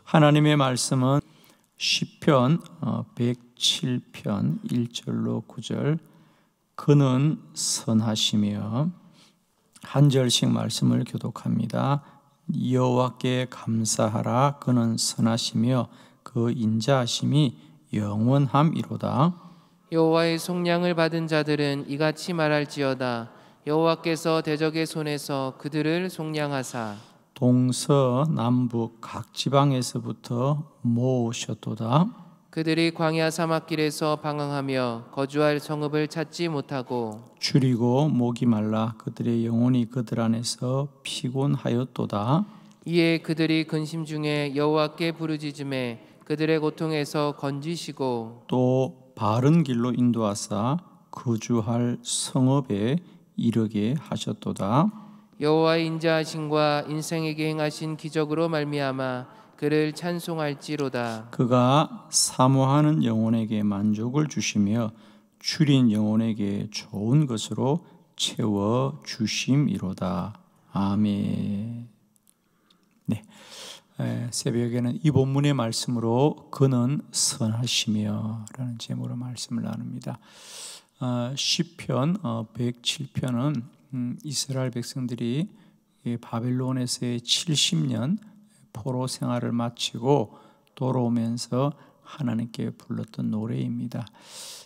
하나님의 말씀은 시편 107편 1절로 9절 그는 선하시며 한 절씩 말씀을 교독합니다. 여호와께 감사하라. 그는 선하시며 그 인자하심이 영원함이로다. 여호와의 속량을 받은 자들은 이같이 말할지어다. 여호와께서 대적의 손에서 그들을 속량하사 동서남북 각 지방에서부터 모으셨도다. 그들이 광야 사막길에서 방황하며 거주할 성읍을 찾지 못하고 줄이고 목이 말라 그들의 영혼이 그들 안에서 피곤하였도다. 이에 그들이 근심 중에 여호와께 부르짖음에 그들의 고통에서 건지시고 또 바른 길로 인도하사 거주할 성읍에 이르게 하셨도다. 여호와의 인자하심과 인생에게 행하신 기적으로 말미암아 그를 찬송할지로다. 그가 사모하는 영혼에게 만족을 주시며 줄인 영혼에게 좋은 것으로 채워 주심이로다. 아멘. 네, 새벽에는 이 본문의 말씀으로 그는 선하시며 라는 제목으로 말씀을 나눕니다. 시편 107편은 이스라엘 백성들이 바벨론에서의 70년 포로 생활을 마치고 돌아오면서 하나님께 불렀던 노래입니다.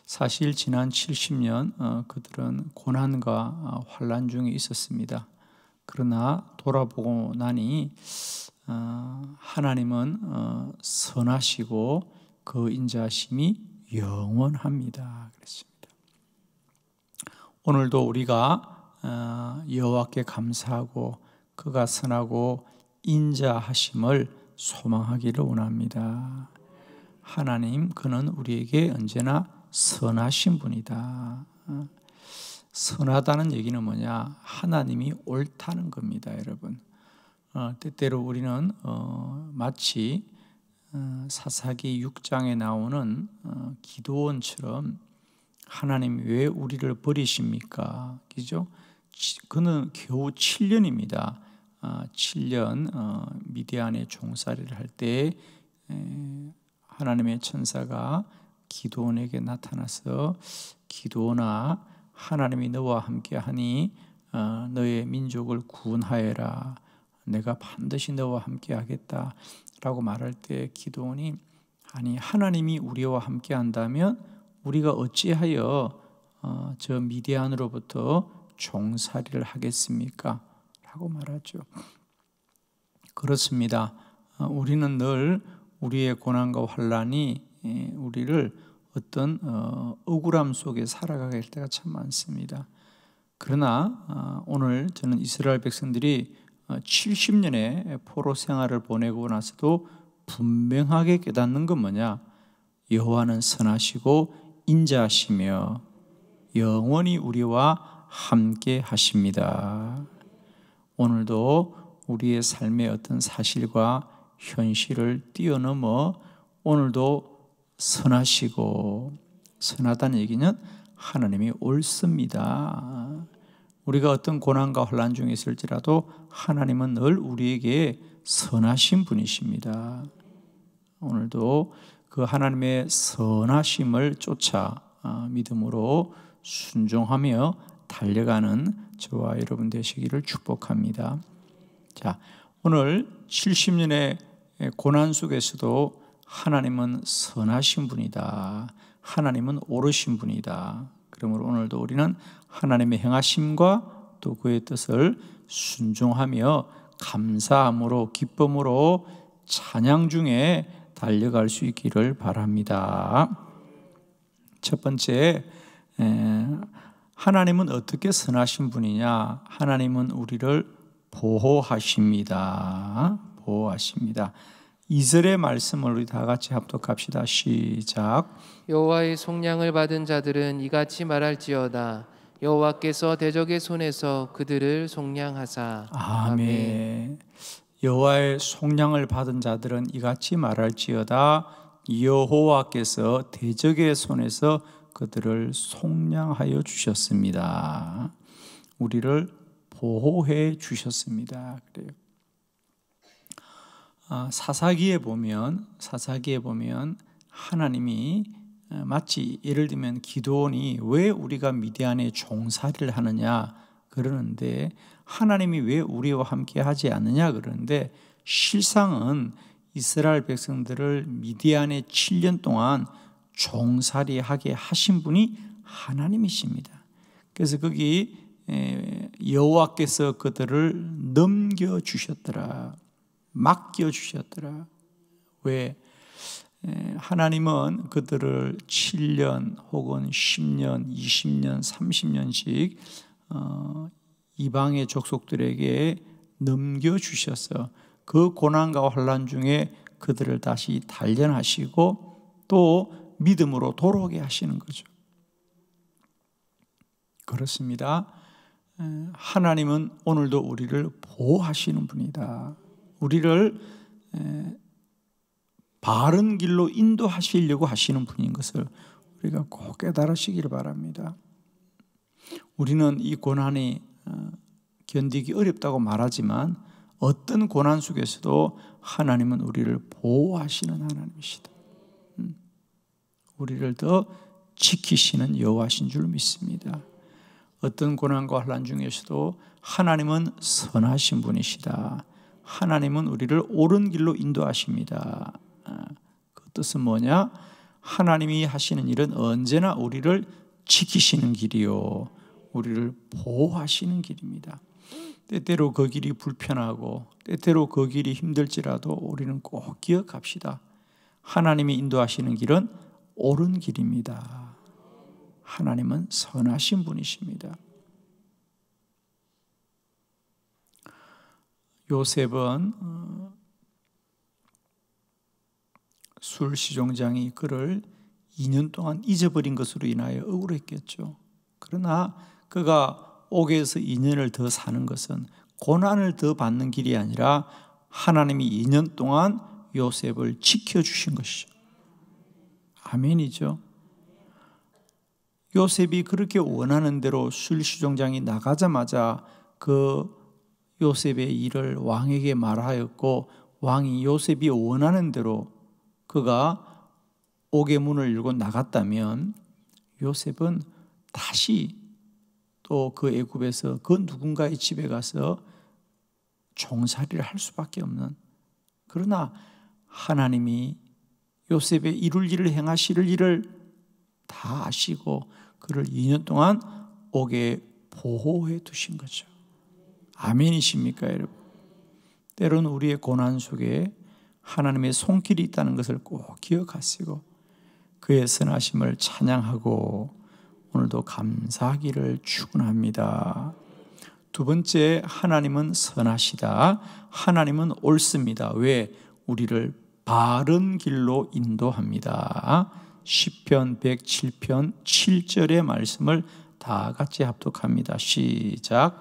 사실 지난 70년 그들은 고난과 환난 중에 있었습니다. 그러나 돌아보고 나니 하나님은 선하시고 그 인자하심이 영원합니다. 그랬습니다. 오늘도 우리가 여호와께 감사하고 그가 선하고 인자하심을 소망하기를 원합니다. 하나님 그는 우리에게 언제나 선하신 분이다. 선하다는 얘기는 뭐냐? 하나님이 옳다는 겁니다, 여러분. 때때로 우리는 마치 사사기 6장에 나오는 기드온처럼 하나님 왜 우리를 버리십니까? 그죠? 그는 겨우 7년입니다. 7년 미디안에 종살이를 할 때 하나님의 천사가 기드온에게 나타나서 기드온아 하나님이 너와 함께하니 너의 민족을 구원하여라. 내가 반드시 너와 함께하겠다라고 말할 때 기드온이 아니 하나님이 우리와 함께한다면 우리가 어찌하여 저 미디안으로부터 종살이를 하겠습니까? 라고 말하죠. 그렇습니다. 우리는 늘 우리의 고난과 환난이 우리를 어떤 억울함 속에 살아가게 할 때가 참 많습니다. 그러나 오늘 저는 이스라엘 백성들이 70년의 포로 생활을 보내고 나서도 분명하게 깨닫는 건 뭐냐? 여호와는 선하시고 인자하시며 영원히 우리와 함께 하십니다. 오늘도 우리의 삶의 어떤 사실과 현실을 뛰어넘어 오늘도 선하시고 선하다는 얘기는 하나님이 옳습니다. 우리가 어떤 고난과 환난 중에 있을지라도 하나님은 늘 우리에게 선하신 분이십니다. 오늘도 그 하나님의 선하심을 쫓아 믿음으로 순종하며 달려가는 저와 여러분 되시기를 축복합니다. 자, 오늘 70년의 고난 속에서도 하나님은 선하신 분이다. 하나님은 옳으신 분이다. 그러므로 오늘도 우리는 하나님의 행하심과 또 그의 뜻을 순종하며 감사함으로 기쁨으로 찬양 중에 달려갈 수 있기를 바랍니다. 첫 번째, 하나님은 어떻게 선하신 분이냐? 하나님은 우리를 보호하십니다. 보호하십니다. 2절의 말씀을 우리 다 같이 합독합시다. 시작. 여호와의 속량을 받은 자들은 이같이 말할지어다. 여호와께서 대적의 손에서 그들을 속량하사. 아멘. 여호와의 속량을 받은 자들은 이같이 말할지어다. 여호와께서 대적의 손에서 그들을 속량하여 주셨습니다. 우리를 보호해 주셨습니다. 그래요. 사사기에 보면 하나님이 마치 예를 들면 기드온이 왜 우리가 미디안에 종살이를 하느냐 그러는데 하나님이 왜 우리와 함께 하지 않느냐 그러는데 실상은 이스라엘 백성들을 미디안에 7년 동안 종살이하게 하신 분이 하나님이십니다. 그래서 거기 여호와께서 그들을 넘겨주셨더라, 맡겨주셨더라. 왜? 하나님은 그들을 7년 혹은 10년, 20년, 30년씩 이방의 족속들에게 넘겨주셔서 그 고난과 환난 중에 그들을 다시 단련하시고 또 믿음으로 돌아오게 하시는 거죠. 그렇습니다. 하나님은 오늘도 우리를 보호하시는 분이다. 우리를 바른 길로 인도하시려고 하시는 분인 것을 우리가 꼭 깨달으시기를 바랍니다. 우리는 이 고난이 견디기 어렵다고 말하지만 어떤 고난 속에서도 하나님은 우리를 보호하시는 하나님이시다. 우리를 더 지키시는 여호와신 줄 믿습니다. 어떤 고난과 환난 중에서도 하나님은 선하신 분이시다. 하나님은 우리를 옳은 길로 인도하십니다. 그 뜻은 뭐냐? 하나님이 하시는 일은 언제나 우리를 지키시는 길이요, 우리를 보호하시는 길입니다. 때때로 그 길이 불편하고 때때로 그 길이 힘들지라도 우리는 꼭 기억합시다. 하나님이 인도하시는 길은 옳은 길입니다. 하나님은 선하신 분이십니다. 요셉은 술시종장이 그를 2년 동안 잊어버린 것으로 인하여 억울했겠죠. 그러나 그가 옥에서 2년을 더 사는 것은 고난을 더 받는 길이 아니라 하나님이 2년 동안 요셉을 지켜주신 것이죠. 아멘이죠. 요셉이 그렇게 원하는 대로 술시종장이 나가자마자 그 요셉의 일을 왕에게 말하였고 왕이 요셉이 원하는 대로 그가 옥의 문을 열고 나갔다면 요셉은 다시 또 그 애굽에서 그 누군가의 집에 가서 종살이를 할 수밖에 없는, 그러나 하나님이 요셉의 이룰 일을 행하실 일을 다 아시고 그를 2년 동안 옥에 보호해 두신 거죠. 아멘이십니까 여러분? 때로는 우리의 고난 속에 하나님의 손길이 있다는 것을 꼭 기억하시고 그의 선하심을 찬양하고 오늘도 감사하기를 축원합니다. 두 번째, 하나님은 선하시다. 하나님은 옳습니다. 왜? 우리를 바른 길로 인도합니다. 시편 107편 7절의 말씀을 다 같이 합독합니다. 시작.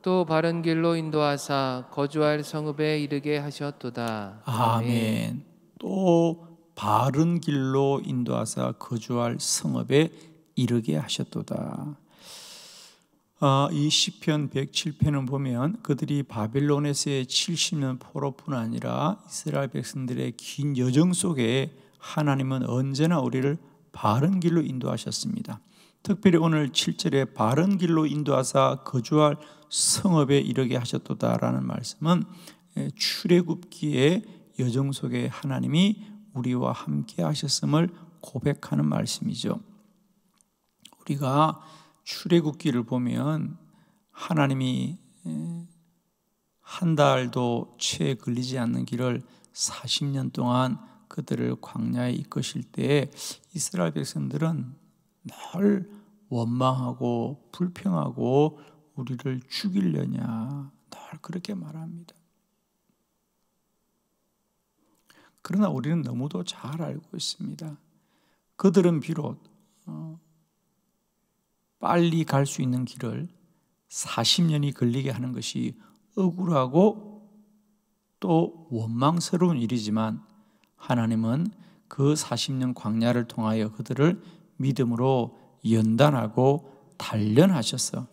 또 바른 길로 인도하사 거주할 성읍에 이르게 하셨도다. 아멘. 또 바른 길로 인도하사 거주할 성읍에 이르게 하셨도다. 이 시편 107편을 보면 그들이 바벨론에서의 70년 포로뿐 아니라 이스라엘 백성들의 긴 여정 속에 하나님은 언제나 우리를 바른 길로 인도하셨습니다. 특별히 오늘 7절에 바른 길로 인도하사 거주할 성읍에 이르게 하셨도다라는 말씀은 출애굽기의 여정 속에 하나님이 우리와 함께 하셨음을 고백하는 말씀이죠. 우리가 출애굽기를 보면 하나님이 한 달도 채 걸리지 않는 길을 40년 동안 그들을 광야에 이끄실 때 이스라엘 백성들은 늘 원망하고 불평하고 우리를 죽이려냐 늘 그렇게 말합니다. 그러나 우리는 너무도 잘 알고 있습니다. 그들은 비록 빨리 갈 수 있는 길을 40년이 걸리게 하는 것이 억울하고 또 원망스러운 일이지만 하나님은 그 40년 광야를 통하여 그들을 믿음으로 연단하고 단련하셔서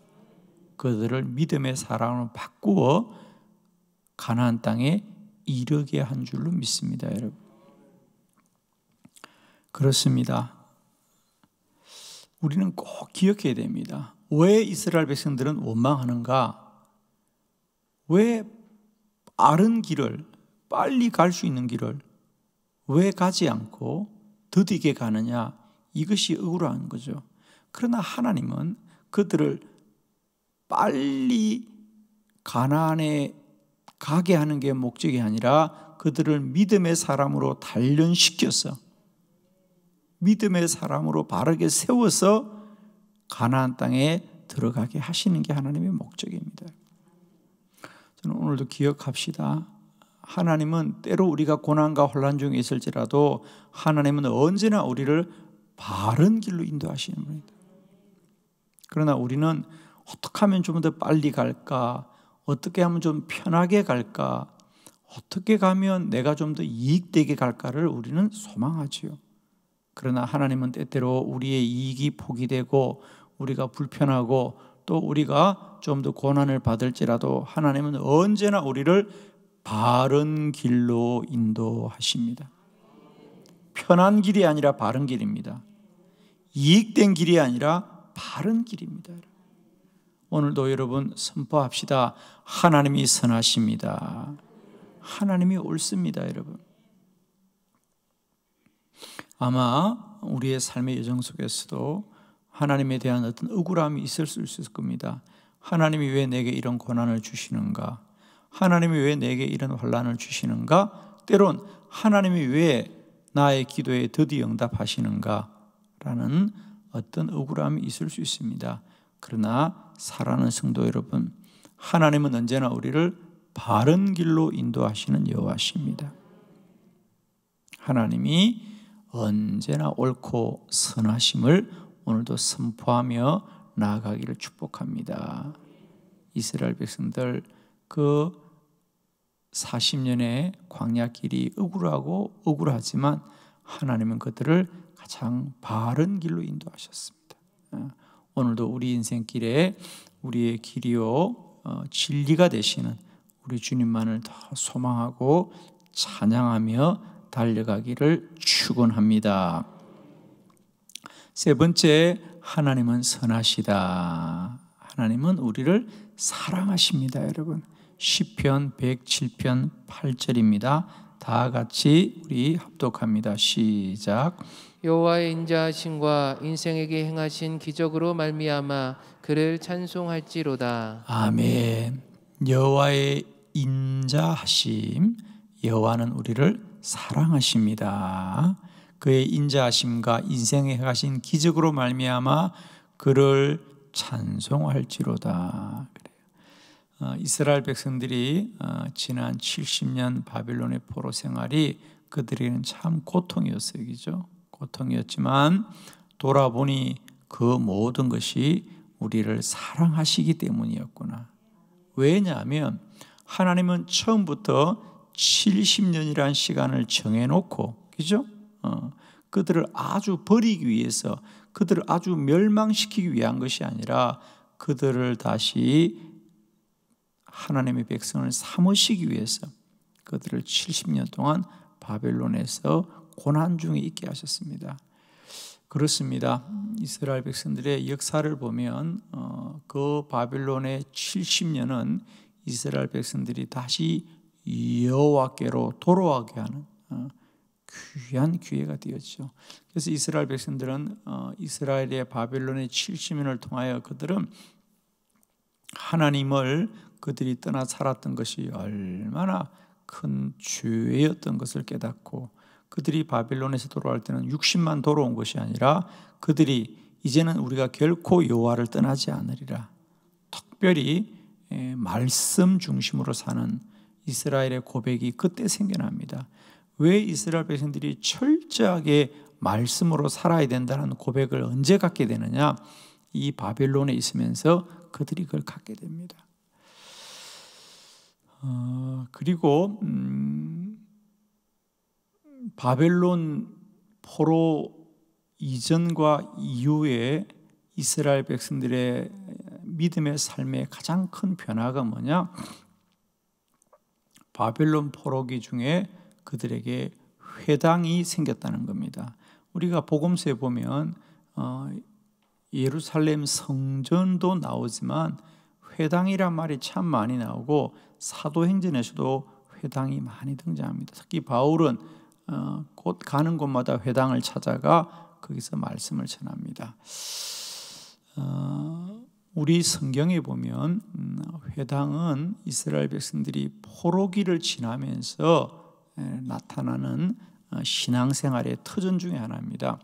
그들을 믿음의 사람으로 바꾸어 가나안 땅에 이르게 한 줄로 믿습니다, 여러분. 그렇습니다. 우리는 꼭 기억해야 됩니다. 왜 이스라엘 백성들은 원망하는가? 왜 빠른 길을, 빨리 갈 수 있는 길을 왜 가지 않고 더디게 가느냐? 이것이 억울한 거죠. 그러나 하나님은 그들을 빨리 가나안에 가게 하는 게 목적이 아니라 그들을 믿음의 사람으로 단련시켜서 믿음의 사람으로 바르게 세워서 가나안 땅에 들어가게 하시는 게 하나님의 목적입니다. 저는 오늘도 기억합시다. 하나님은 때로 우리가 고난과 혼란 중에 있을지라도 하나님은 언제나 우리를 바른 길로 인도하시는 분입니다. 그러나 우리는 어떻게 하면 좀 더 빨리 갈까? 어떻게 하면 좀 편하게 갈까? 어떻게 가면 내가 좀 더 이익되게 갈까를 우리는 소망하지요. 그러나 하나님은 때때로 우리의 이익이 포기되고 우리가 불편하고 또 우리가 좀 더 고난을 받을지라도 하나님은 언제나 우리를 바른 길로 인도하십니다. 편한 길이 아니라 바른 길입니다. 이익된 길이 아니라 바른 길입니다. 오늘도 여러분 선포합시다. 하나님이 선하십니다. 하나님이 옳습니다, 여러분. 아마 우리의 삶의 여정 속에서도 하나님에 대한 어떤 억울함이 있을 수 있을 겁니다. 하나님이 왜 내게 이런 고난을 주시는가? 하나님이 왜 내게 이런 환난을 주시는가? 때론 하나님이 왜 나의 기도에 더디 응답하시는가? 라는 어떤 억울함이 있을 수 있습니다. 그러나 사랑하는 성도 여러분, 하나님은 언제나 우리를 바른 길로 인도하시는 여호와십니다. 하나님이 언제나 옳고 선하심을 오늘도 선포하며 나아가기를 축복합니다. 이스라엘 백성들 그 40년의 광야 길이 억울하지만 하나님은 그들을 가장 바른 길로 인도하셨습니다. 오늘도 우리 인생길에 우리의 길이요 진리가 되시는 우리 주님만을 더 소망하고 찬양하며 달려가기를 축원합니다. 세 번째, 하나님은 선하시다. 하나님은 우리를 사랑하십니다, 여러분. 시편 107편 8절입니다. 다 같이 우리 합독합니다. 시작. 여호와의 인자하심과 인생에게 행하신 기적으로 말미암아 그를 찬송할지로다. 아멘. 여호와의 인자하심, 여호와는 우리를 사랑하십니다. 그의 인자하심과 인생에 행하신 기적으로 말미암아 그를 찬송할지로다. 이스라엘 백성들이 지난 70년 바빌론의 포로 생활이 그들에게는 참 고통이었어요. 그죠? 고통이었지만 돌아보니 그 모든 것이 우리를 사랑하시기 때문이었구나. 왜냐하면 하나님은 처음부터 70년이라는 시간을 정해놓고, 그죠? 그들을 아주 버리기 위해서, 그들을 아주 멸망시키기 위한 것이 아니라 그들을 다시 하나님의 백성을 삼으시기 위해서 그들을 70년 동안 바벨론에서 고난 중에 있게 하셨습니다. 그렇습니다. 이스라엘 백성들의 역사를 보면 그 바벨론의 70년은 이스라엘 백성들이 다시 여호와께로 돌아오게 하는 귀한 기회가 되었죠. 그래서 이스라엘 백성들은 이스라엘의 바벨론의 70년을 통하여 그들은 하나님을 그들이 떠나 살았던 것이 얼마나 큰 죄였던 것을 깨닫고 그들이 바빌론에서 돌아올 때는 60만 돌아온 것이 아니라 그들이 이제는 우리가 결코 여호와를 떠나지 않으리라. 특별히 말씀 중심으로 사는 이스라엘의 고백이 그때 생겨납니다. 왜 이스라엘 백성들이 철저하게 말씀으로 살아야 된다는 고백을 언제 갖게 되느냐? 이 바벨론에 있으면서 그들이 그걸 갖게 됩니다. 그리고 바벨론 포로 이전과 이후에 이스라엘 백성들의 믿음의 삶의 가장 큰 변화가 뭐냐? 바벨론 포로기 중에 그들에게 회당이 생겼다는 겁니다. 우리가 복음서에 보면 예루살렘 성전도 나오지만 회당이란 말이 참 많이 나오고 사도행전에서도 회당이 많이 등장합니다. 특히 바울은 곧 가는 곳마다 회당을 찾아가 거기서 말씀을 전합니다. 우리 성경에 보면 회당은 이스라엘 백성들이 포로기를 지나면서 나타나는 신앙생활의 터전 중에 하나입니다.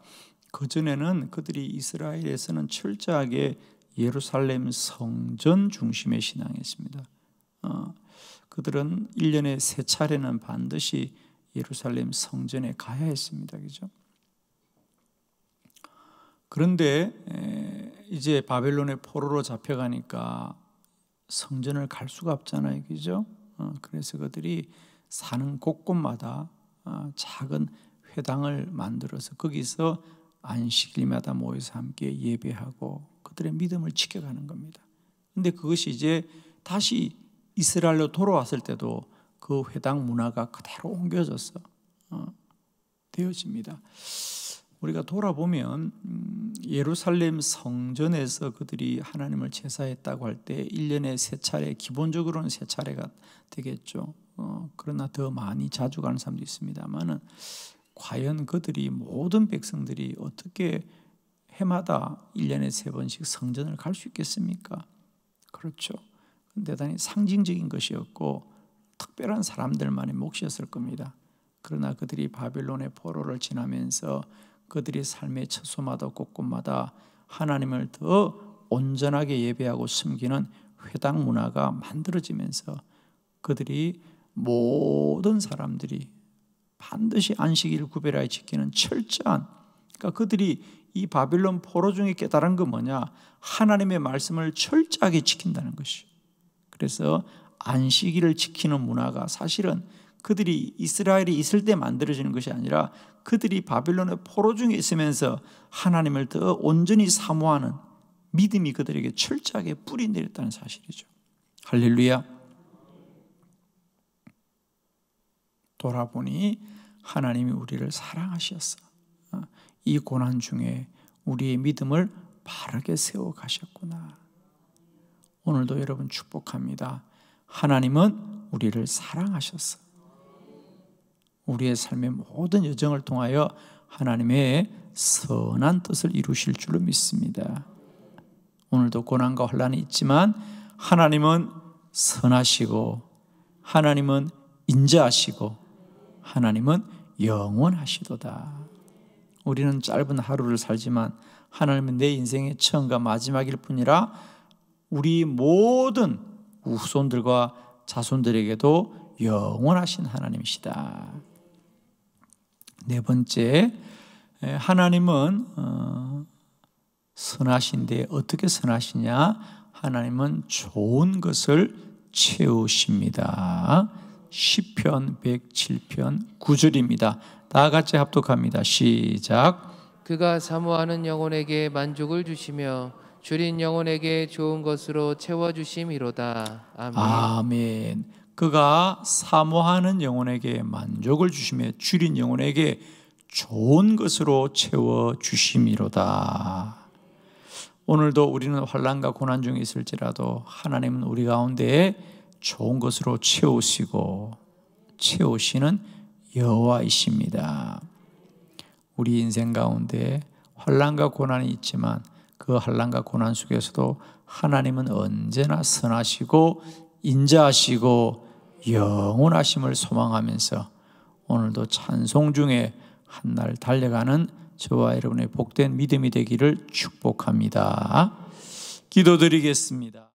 그전에는 그들이 이스라엘에서는 철저하게 예루살렘 성전 중심의 신앙이었습니다. 그들은 1년에 3차례는 반드시 예루살렘 성전에 가야 했습니다. 그죠? 그런데 이제 바벨론의 포로로 잡혀가니까 성전을 갈 수가 없잖아요. 그죠? 그래서 그들이 사는 곳곳마다 작은 회당을 만들어서 거기서 안식일마다 모여서 함께 예배하고 그들의 믿음을 지켜가는 겁니다. 그런데 그것이 이제 다시 이스라엘로 돌아왔을 때도 그 회당 문화가 그대로 옮겨져서 되어집니다. 우리가 돌아보면 예루살렘 성전에서 그들이 하나님을 제사했다고 할 때 1년에 3차례, 기본적으로는 3차례가 되겠죠. 그러나 더 많이 자주 가는 사람도 있습니다만은 과연 그들이 모든 백성들이 어떻게 해마다 1년에 3번씩 성전을 갈 수 있겠습니까? 그렇죠. 대단히 상징적인 것이었고 특별한 사람들만의 몫이었을 겁니다. 그러나 그들이 바벨론의 포로를 지나면서 그들의 삶의 처소마다 곳곳마다 하나님을 더 온전하게 예배하고 섬기는 회당 문화가 만들어지면서 그들이 모든 사람들이 반드시 안식일을 구별하여 지키는 철저한, 그러니까 그들이 이 바벨론 포로 중에 깨달은 건 뭐냐? 하나님의 말씀을 철저하게 지킨다는 것이. 그래서 안식일을 지키는 문화가 사실은 그들이 이스라엘이 있을 때 만들어지는 것이 아니라 그들이 바벨론의 포로 중에 있으면서 하나님을 더 온전히 사모하는 믿음이 그들에게 철저하게 뿌리 내렸다는 사실이죠. 할렐루야. 돌아보니 하나님이 우리를 사랑하셨어. 이 고난 중에 우리의 믿음을 바르게 세워 가셨구나. 오늘도 여러분 축복합니다. 하나님은 우리를 사랑하셨어. 우리의 삶의 모든 여정을 통하여 하나님의 선한 뜻을 이루실 줄로 믿습니다. 오늘도 고난과 환난이 있지만 하나님은 선하시고 하나님은 인자하시고 하나님은 영원하시도다. 우리는 짧은 하루를 살지만 하나님은 내 인생의 처음과 마지막일 뿐이라 우리 모든 후손들과 자손들에게도 영원하신 하나님이시다. 네 번째, 하나님은 선하신데 어떻게 선하시냐? 하나님은 좋은 것을 채우십니다. 시편 107편 9절입니다. 다 같이 합독합니다. 시작. 그가 사모하는 영혼에게 만족을 주시며 줄인 영혼에게 좋은 것으로 채워주심이로다. 아멘. 아멘. 그가 사모하는 영혼에게 만족을 주시며 줄인 영혼에게 좋은 것으로 채워주심이로다. 오늘도 우리는 환난과 고난 중에 있을지라도 하나님은 우리 가운데 좋은 것으로 채우시고 채우시는 여호와이십니다. 우리 인생 가운데 환난과 고난이 있지만 그 환난과 고난 속에서도 하나님은 언제나 선하시고 인자하시고 영원하심을 소망하면서 오늘도 찬송 중에 한 날 달려가는 저와 여러분의 복된 믿음이 되기를 축복합니다. 기도드리겠습니다.